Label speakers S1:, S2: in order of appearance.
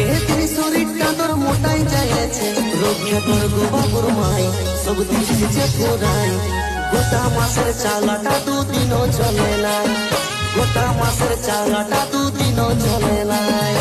S1: থেকে তিনি শরীরটা তোর মোটাই যাইছে রক্ষা কর গো বাবুর মাই সব দিচ্ছে পুরাই গোটা মাসের চালাটা দুদিনও চলে নাই গোটা মাসের চালাটা দুদিনও চলে নাই